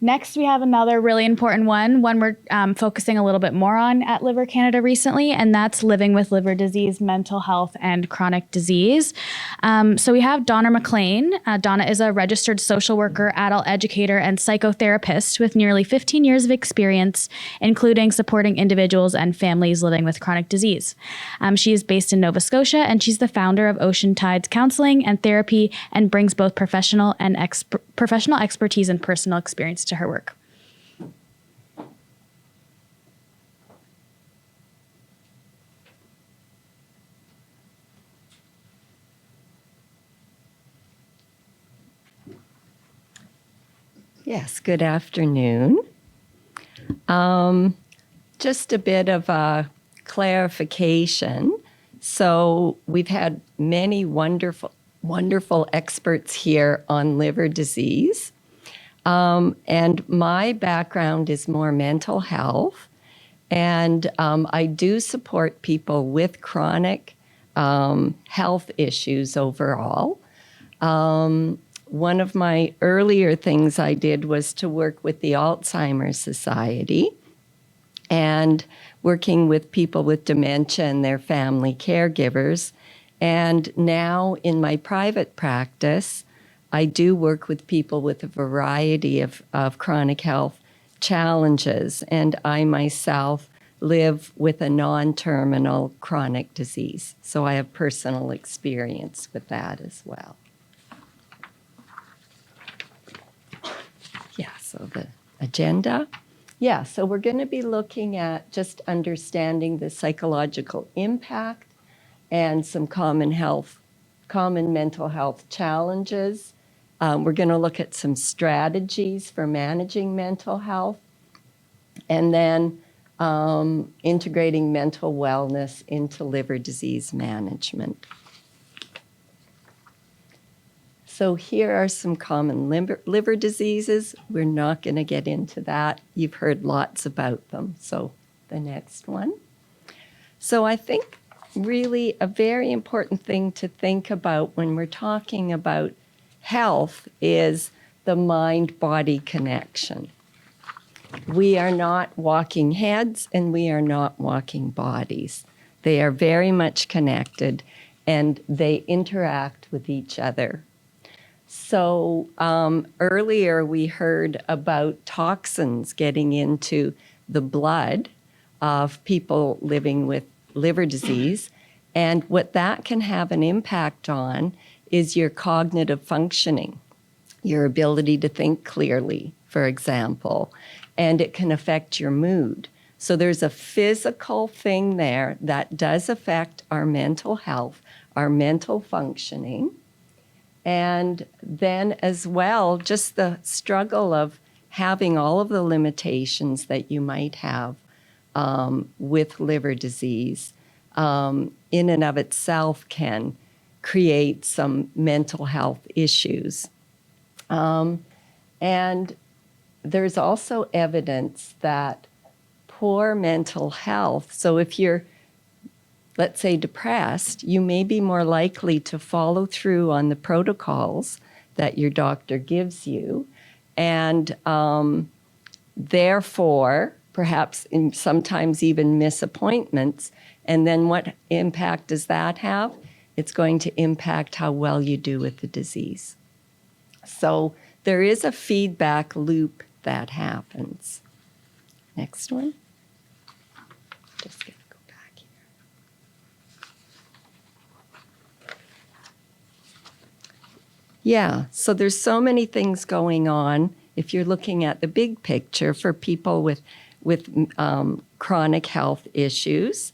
Next, we have another really important one we're focusing a little bit more on at Liver Canada recently, and that's living with liver disease, mental health, and chronic disease. So we have Donna McLean. Donna is a registered social worker, adult educator, and psychotherapist with nearly 15 years of experience, including supporting individuals and families living with chronic disease. She is based in Nova Scotia, and she's the founder of Ocean Tides Counseling and Therapy, and brings both professional expertise and personal experience to her work. Yes, good afternoon. Just a bit of a clarification. So we've had many wonderful experts here on liver disease. And my background is more mental health. And I do support people with chronic health issues overall. One of my earlier things I did was to work with the Alzheimer's Society and working with people with dementia and their family caregivers. And now in my private practice, I do work with people with a variety of chronic health challenges, and I myself live with a non-terminal chronic disease. So I have personal experience with that as well. Yeah, so the agenda. Yeah, so we're going to be looking at just understanding the psychological impact and some common mental health challenges. We're going to look at some strategies for managing mental health, and then integrating mental wellness into liver disease management. So here are some common liver diseases. We're not going to get into that. You've heard lots about them. So the next one. So I think really a very important thing to think about when we're talking about health is the mind-body connection. We are not walking heads and we are not walking bodies. They are very much connected and they interact with each other. So earlier we heard about toxins getting into the blood of people living with liver disease, and what that can have an impact on is your cognitive functioning, your ability to think clearly, for example, and it can affect your mood. So there's a physical thing there that does affect our mental health, our mental functioning. And then as well, just the struggle of having all of the limitations that you might have with liver disease in and of itself can create some mental health issues. And there's also evidence that poor mental health, so if you're, let's say, depressed, you may be more likely to follow through on the protocols that your doctor gives you, and therefore, perhaps sometimes even miss appointments. And then what impact does that have? It's going to impact how well you do with the disease. So there is a feedback loop that happens. Next one. Just going to go back here. Yeah, so there's so many things going on if you're looking at the big picture for people with chronic health issues.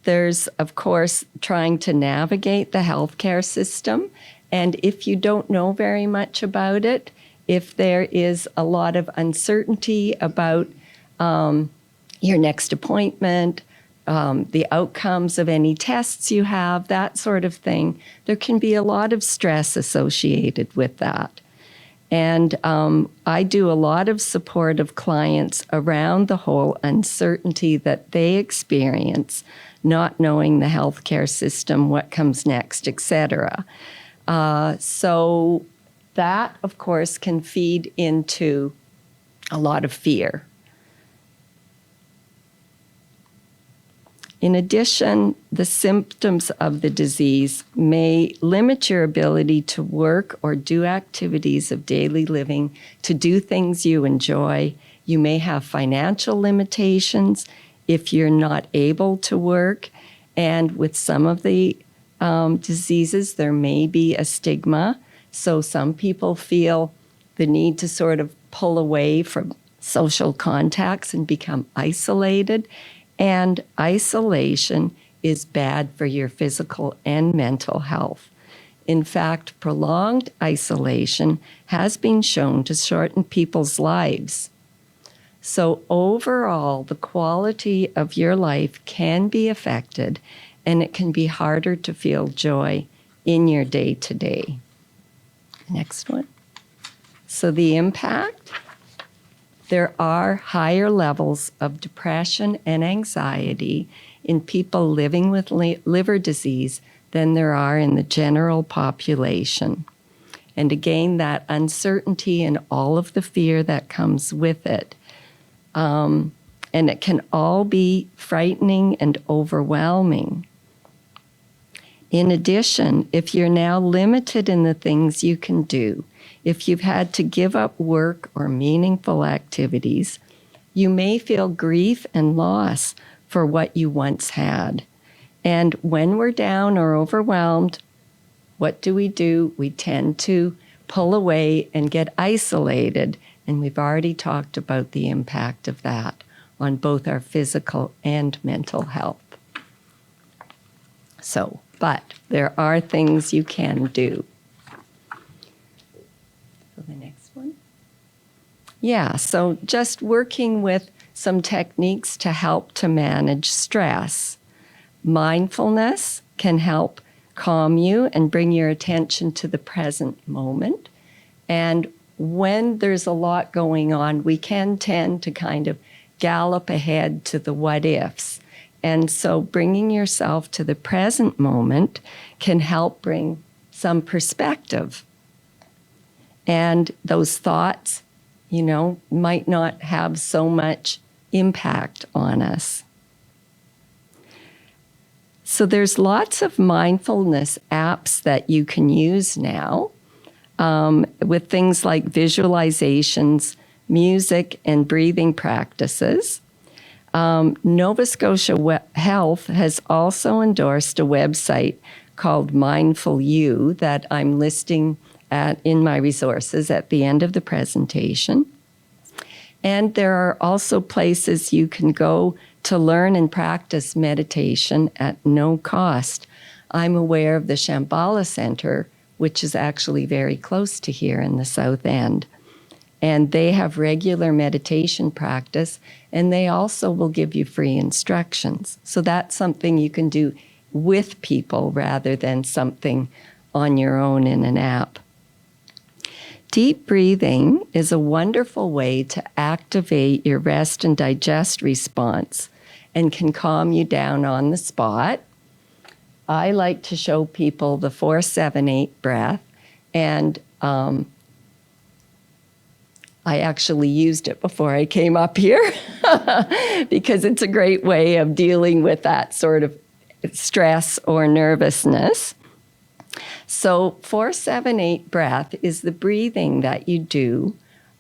There's, of course, trying to navigate the healthcare system. And if you don't know very much about it, if there is a lot of uncertainty about your next appointment, the outcomes of any tests you have, that sort of thing, there can be a lot of stress associated with that. And I do a lot of support of clients around the whole uncertainty that they experience, not knowing the healthcare system, what comes next, et cetera. So that, of course, can feed into a lot of fear. In addition, the symptoms of the disease may limit your ability to work or do activities of daily living, to do things you enjoy. You may have financial limitations if you're not able to work. And with some of the diseases, there may be a stigma. So some people feel the need to sort of pull away from social contacts and become isolated. And isolation is bad for your physical and mental health. In fact, prolonged isolation has been shown to shorten people's lives. So overall, the quality of your life can be affected, and it can be harder to feel joy in your day-to-day. Next one. So the impact. There are higher levels of depression and anxiety in people living with liver disease than there are in the general population. And again, that uncertainty and all of the fear that comes with it. And it can all be frightening and overwhelming. In addition, if you're now limited in the things you can do, if you've had to give up work or meaningful activities, you may feel grief and loss for what you once had. And when we're down or overwhelmed, what do? We tend to pull away and get isolated. And we've already talked about the impact of that on both our physical and mental health. So, but there are things you can do. So the next one. Yeah, so just working with some techniques to help to manage stress. Mindfulness can help calm you and bring your attention to the present moment. And when there's a lot going on, we can tend to kind of gallop ahead to the what ifs. And so bringing yourself to the present moment can help bring some perspective. And those thoughts, might not have so much impact on us. So there's lots of mindfulness apps that you can use now with things like visualizations, music, and breathing practices. Nova Scotia Health has also endorsed a website called Mindful You that I'm listing in my resources at the end of the presentation. And there are also places you can go to learn and practice meditation at no cost. I'm aware of the Shambhala Center, which is actually very close to here in the South End. And they have regular meditation practice, and they also will give you free instructions. So that's something you can do with people rather than something on your own in an app. Deep breathing is a wonderful way to activate your rest and digest response and can calm you down on the spot. I like to show people the 4-7-8 breath, and I actually used it before I came up here because it's a great way of dealing with that sort of stress or nervousness. So 4-7-8 breath is the breathing that you do,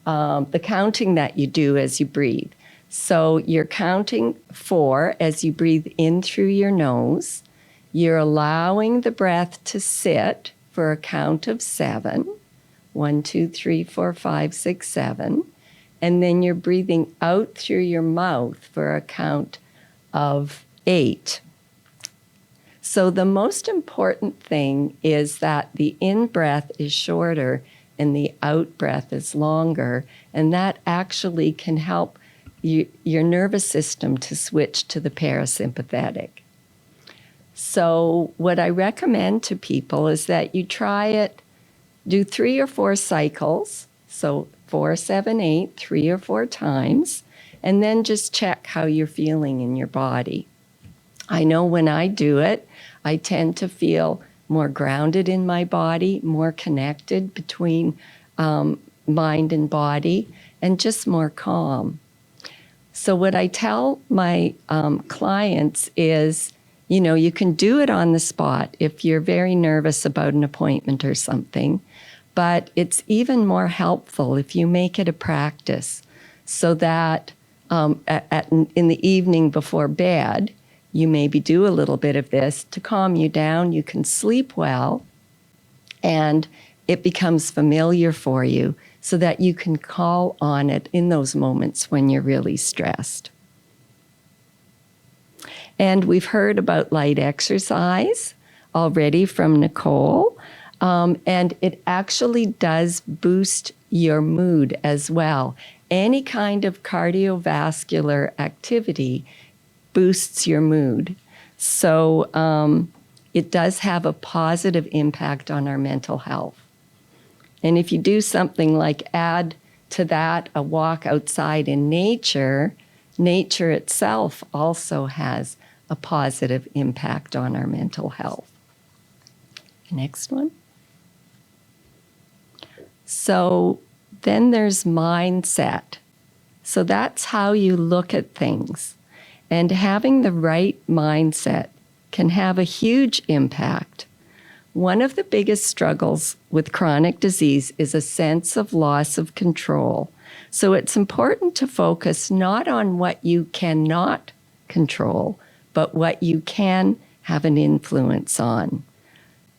the counting that you do as you breathe. So you're counting 4 as you breathe in through your nose. You're allowing the breath to sit for a count of 7. 1, 2, 3, 4, 5, 6, 7. And then you're breathing out through your mouth for a count of 8. So the most important thing is that the in-breath is shorter and the out-breath is longer, and that actually can help your nervous system to switch to the parasympathetic. So what I recommend to people is that you try it, do 3 or 4 cycles, so 4-7-8, 3 or 4 times, and then just check how you're feeling in your body. I know when I do it, I tend to feel more grounded in my body, more connected between mind and body, and just more calm. So what I tell my clients is, you can do it on the spot if you're very nervous about an appointment or something, but it's even more helpful if you make it a practice so that in the evening before bed, you maybe do a little bit of this to calm you down. You can sleep well, and it becomes familiar for you so that you can call on it in those moments when you're really stressed. And we've heard about light exercise already from Nicole, and it actually does boost your mood as well. Any kind of cardiovascular activity boosts your mood. So it does have a positive impact on our mental health. And if you do something like add to that a walk outside in nature, nature itself also has a positive impact on our mental health. Next one. So then there's mindset. So that's how you look at things. And having the right mindset can have a huge impact. One of the biggest struggles with chronic disease is a sense of loss of control. So it's important to focus not on what you cannot control, but what you can have an influence on.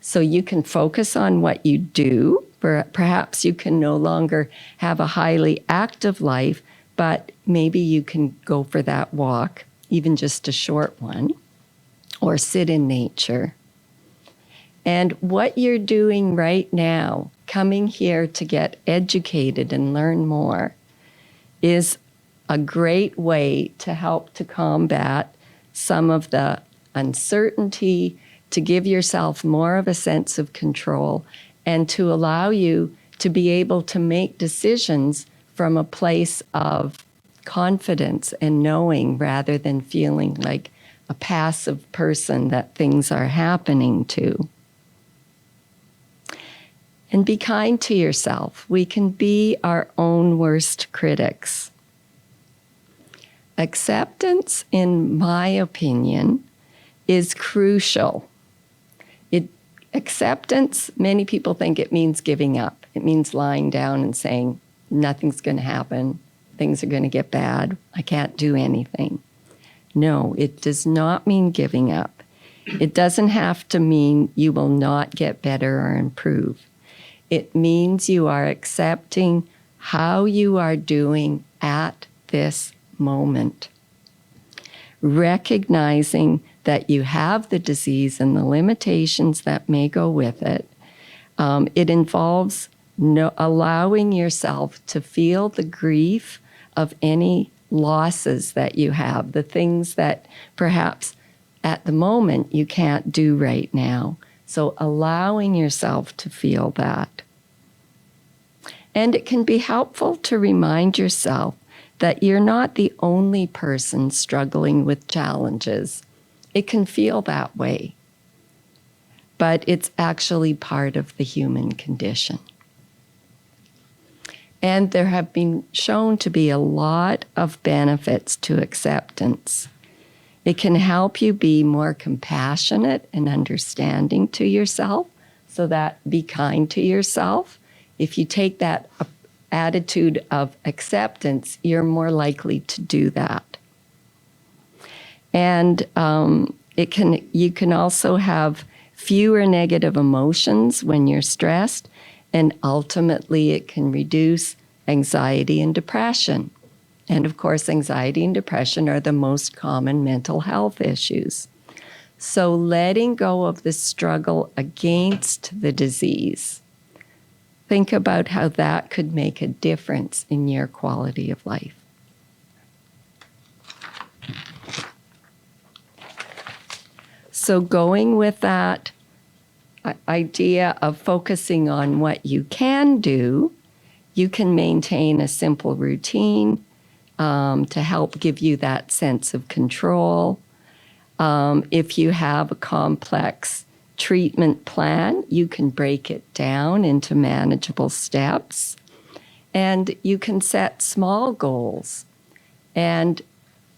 So you can focus on what you do. Perhaps you can no longer have a highly active life, but maybe you can go for that walk, even just a short one, or sit in nature. And what you're doing right now, coming here to get educated and learn more, is a great way to help to combat some of the uncertainty, to give yourself more of a sense of control, and to allow you to be able to make decisions from a place of confidence and knowing rather than feeling like a passive person that things are happening to. And be kind to yourself. We can be our own worst critics. Acceptance, in my opinion, is crucial. Acceptance, many people think it means giving up. It means lying down and saying, nothing's going to happen. Things are going to get bad. I can't do anything. No, it does not mean giving up. It doesn't have to mean you will not get better or improve. It means you are accepting how you are doing at this moment. Recognizing that you have the disease and the limitations that may go with it. It involves allowing yourself to feel the grief of any losses that you have, the things that perhaps at the moment you can't do right now. So allowing yourself to feel that. And it can be helpful to remind yourself that you're not the only person struggling with challenges. It can feel that way, but it's actually part of the human condition. And there have been shown to be a lot of benefits to acceptance. It can help you be more compassionate and understanding to yourself, so that be kind to yourself. If you take that attitude of acceptance, you're more likely to do that. And you can also have fewer negative emotions when you're stressed, and ultimately it can reduce anxiety and depression. And of course, anxiety and depression are the most common mental health issues. So letting go of the struggle against the disease, think about how that could make a difference in your quality of life. So going with that idea of focusing on what you can do, you can maintain a simple routine to help give you that sense of control. If you have a complex treatment plan, you can break it down into manageable steps. And you can set small goals. And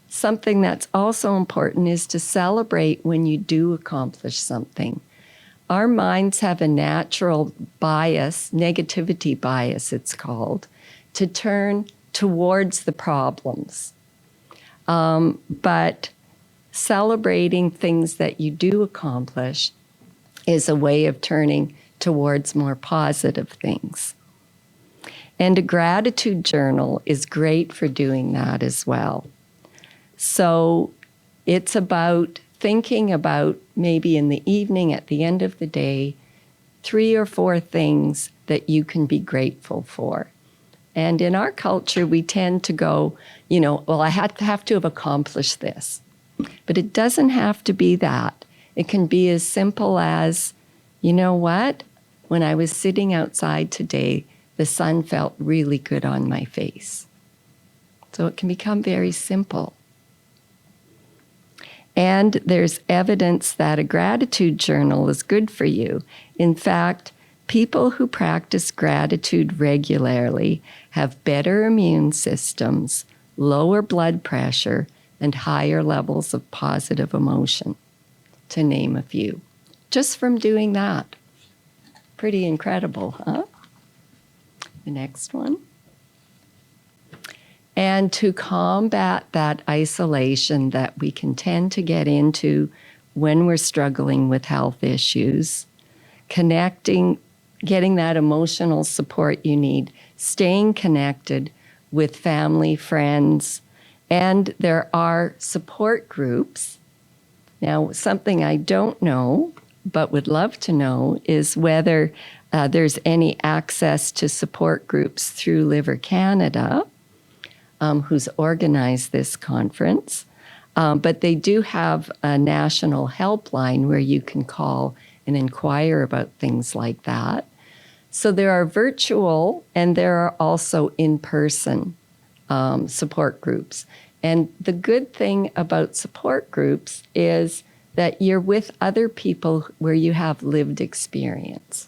something that's also important is to celebrate when you do accomplish something. Our minds have a natural bias, negativity bias it's called, to turn towards the problems. But celebrating things that you do accomplish is a way of turning towards more positive things. And a gratitude journal is great for doing that as well. So it's about thinking about, maybe in the evening at the end of the day, 3 or 4 things that you can be grateful for. And in our culture, we tend to go, well, I have to have accomplished this. But it doesn't have to be that. It can be as simple as, you know what? When I was sitting outside today, the sun felt really good on my face. So it can become very simple. And there's evidence that a gratitude journal is good for you. In fact, people who practice gratitude regularly have better immune systems, lower blood pressure, and higher levels of positive emotion, to name a few, just from doing that. Pretty incredible, huh? The next one. And to combat that isolation that we can tend to get into when we're struggling with health issues, getting that emotional support you need, staying connected with family, friends, and there are support groups. Now, something I don't know, but would love to know, is whether there's any access to support groups through Liver Canada, who's organized this conference. But they do have a national helpline where you can call and inquire about things like that. So there are virtual and there are also in-person support groups. And the good thing about support groups is that you're with other people where you have lived experience.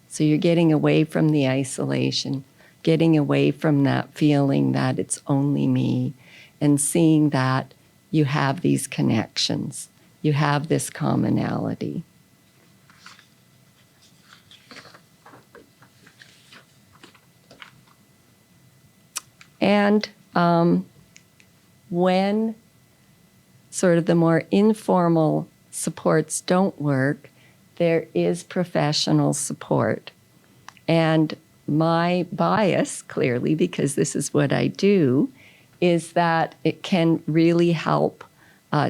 So you're getting away from the isolation, getting away from that feeling that it's only me, and seeing that you have these connections, you have this commonality. And when sort of the more informal supports don't work, there is professional support. And my bias, clearly, because this is what I do, is that it can really help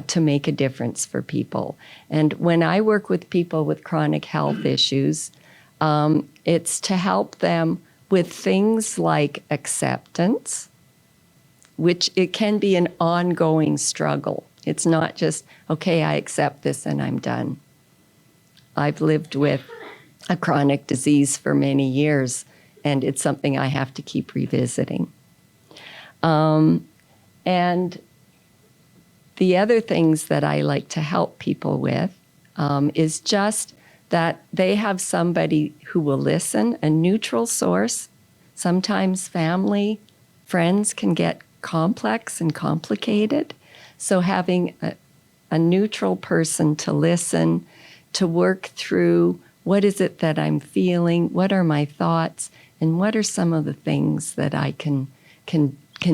to make a difference for people. And when I work with people with chronic health issues, it's to help them with things like acceptance, which it can be an ongoing struggle. It's not just, okay, I accept this and I'm done. I've lived with a chronic disease for many years, and it's something I have to keep revisiting. And the other things that I like to help people with is just that they have somebody who will listen, a neutral source. Sometimes family, friends can get complex and complicated. So having a neutral person to listen, to work through what is it that I'm feeling, what are my thoughts, and what are some of the things that I can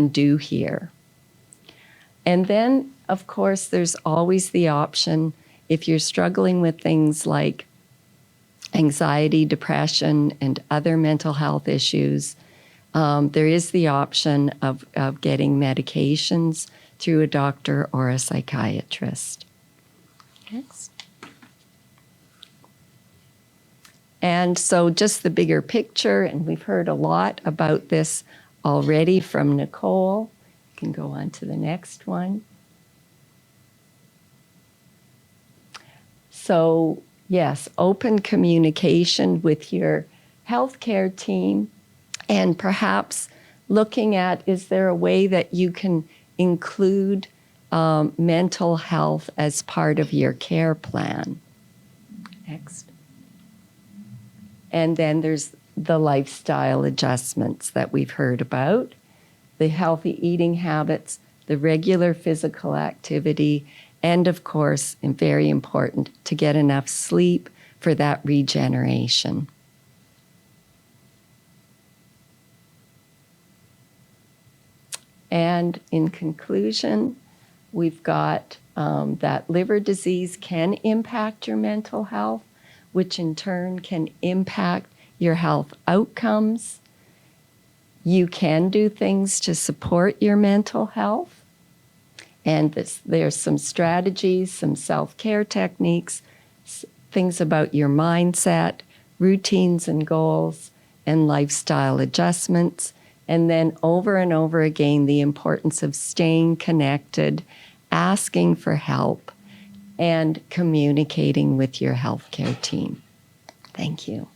do here. And then, of course, there's always the option, if you're struggling with things like anxiety, depression, and other mental health issues, there is the option of getting medications through a doctor or a psychiatrist. Next. And so just the bigger picture, and we've heard a lot about this already from Nicole. You can go on to the next one. So yes, open communication with your healthcare team, and perhaps looking at, is there a way that you can include mental health as part of your care plan? Next. And then there's the lifestyle adjustments that we've heard about, the healthy eating habits, the regular physical activity, and of course, and very important, to get enough sleep for that regeneration. And in conclusion, we've got that liver disease can impact your mental health, which in turn can impact your health outcomes. You can do things to support your mental health. And there's some strategies, some self-care techniques, things about your mindset, routines and goals, and lifestyle adjustments. And then over and over again, the importance of staying connected, asking for help, and communicating with your healthcare team. Thank you.